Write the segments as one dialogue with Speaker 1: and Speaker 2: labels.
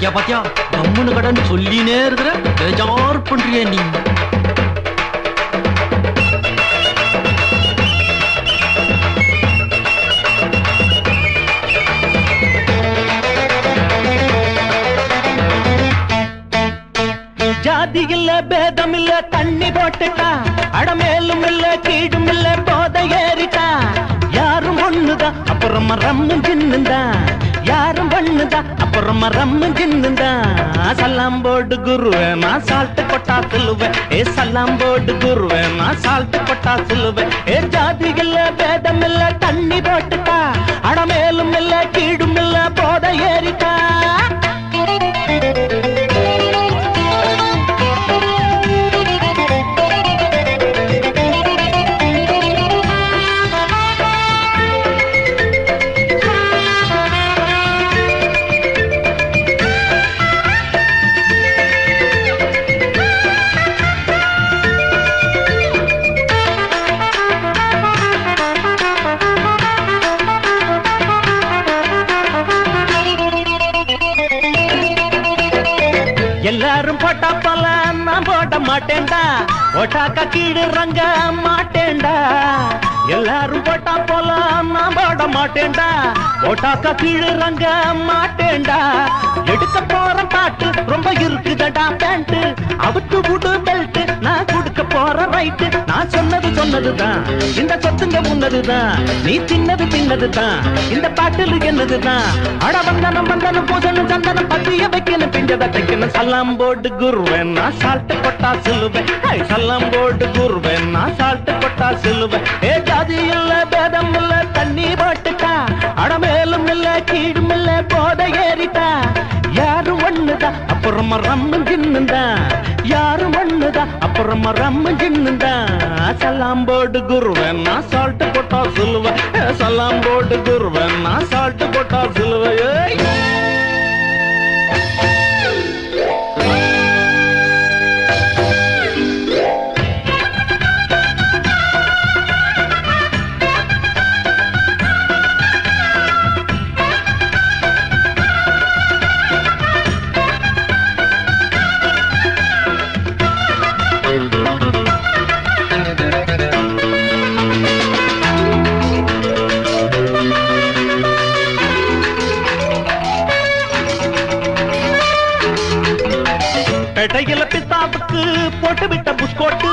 Speaker 1: பாத்தியா பாத்தியா கம்முன்னு கடன் சொல்லினே இருக்கிற பேஜார் பண்றிய நீ.
Speaker 2: ஜாதி இல்ல பேதம் இல்ல தண்ணி போட்டுட்டா அடமேலும் இல்ல கீடும் இல்ல போத ஏறிட்டா யாரும் ஒண்ணுதான் அப்புறம் ரம்மு சின்னுதான் யாரும் பண்ணுதான் அப்புறம் ரம்மு சின்னுதான் சல்லாம் போடு குருவே நான் சால்ட்டு கொட்டா சொல்லுவேன் ஏ சல்லாம் போடு குருவே நான் சால்ட்டு கொட்டா சொல்லுவேன் ஏ ஜாதி இல்ல பேதம் இல்ல தண்ணி போட்டுட்டா அடமேலும் இல்ல கீடும் இல்ல போத ஏறிட்டா. எல்லாரும் போட்டா போல நான் போட மாட்டேன்டா போட்டாக்க கீடுறங்க மாட்டேன்டா. எல்லாரும் போட்டா போல நான் போட மாட்டேன்டா போட்டாக்க கீடுறங்க மாட்டேன்டா. எடுக்க போற பாட்டு ரொம்ப இருக்குதடா பேண்ட் அவுத்து விடு பெல்ட் நான் கொடுக்க போற ரைட்டு. நான் சொன்னது சொன்னதுதான் இந்த சொத்துங்க முன்னதுதான் நீ தின்னது தின்னதுதான் இந்த பாட்டில் என்னதுதான். அட வந்தனம் வந்தனம் பூசணும் சந்தனம் பத்திய வைக்கணும் பிஞ்சத தைக்கணும் சல்லாம் போடு குருவேன் நான் சால்ட்டு கொட்டா சொல்லுவேன் சல்லாம் போடு குருவேன் நான் சால்ட்டு கொட்டா சொல்லுவேன். ஏ ஜாதி இல்ல பேதம் இல்ல தண்ணி போட்டுட்டா அடமேலும் இல்ல கீடும் இல்ல போத ஏறிட்டா யாரும் ஒண்ணுதான் அப்புறம் ரம்மு சின்னுதான் யாரும் ஒண்ணுதான் அப்புறம் ரம்மு சின்னுதான் சல்லாம் போடு குருவேன் நான் சால்ட்டு கொட்டா சொல்லுவேன் சல்லாம் போடு குருவேன் நான் சால்ட்டு கொட்டா சொல்லுவேன். பேட்டையில பிஸ்தாவுக்கு போட்டு விட்ட புஸ்கோட்டு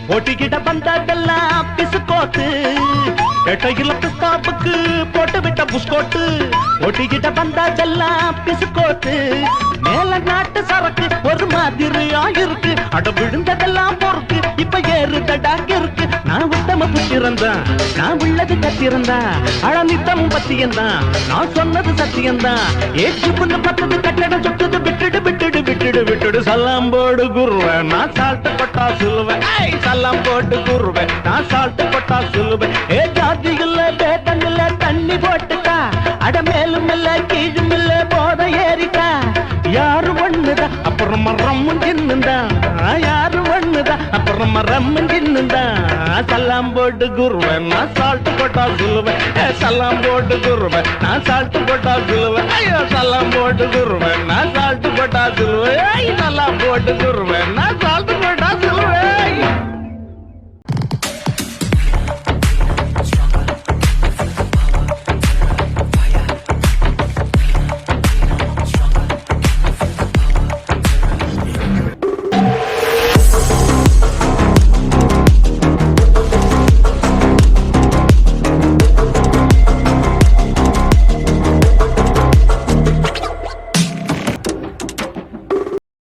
Speaker 2: போட்டிக்கிட்ட வந்ததெல்லாம் பிசுக்கோத்து. பேட்டையில பிஸ்தாவுக்கு போட்டு விட்ட புஸ்கோட்டு போட்டிக்கிட்ட வந்ததெல்லாம் பிசுக்கோத்து. மேல நாட்டு சரக்கு ஒரு மாதிரியா இருக்கு அட விழுந்ததெல்லாம் பொறுக்கு இப்ப ஏறுதடா இருக்கு. நான் உத்தம புத்திரந்தான் நான் உள்ளது கத்திரந்தான் அட நித்தமும் பத்தியந்தான் நான் சொன்னது சத்தியந்தான். ஏற்று புண்ணு பத்தது கட்டடம் சொத்தது விட்டுடு விட்டுடு விட்டுடு விட்டுடு சல்லாம் போடு குருவேன் நான் சால்ட்டு கொட்டா சொல்லுவேன் சல்லாம் போட்டு குருவேன் நான் சால்ட்டு கொட்டா சொல்லுவேன். ஏ ஜாதி இல்ல பேதம் இல்ல தண்ணி போட்டுட்டா அடமேலும் இல்ல கீழும் இல்ல போத ஏறிட்டா யாரும் ஒண்ணுதான் அப்புறம் ரம்மு சின்னுதான் யாரும் ஒண்ணுதான் அப்புறம் ரம்மு சின்னுதான் சல்லாம் போட்டு குருவேன் நான் சால்ட்டு கொட்டா சொல்லுவேன் சல்லாம் போட்டு குருவேன் நான் சால்ட்டு கொட்டா சொல்லுவேன் ஐயோ சல்லாம் போட்டு குருவேன் நான் சால்ட்டு கொட்டா சொல்லுவேன் சல்லாம் போட்டு குருவேன் நான் சால்ட்டு கொட்டா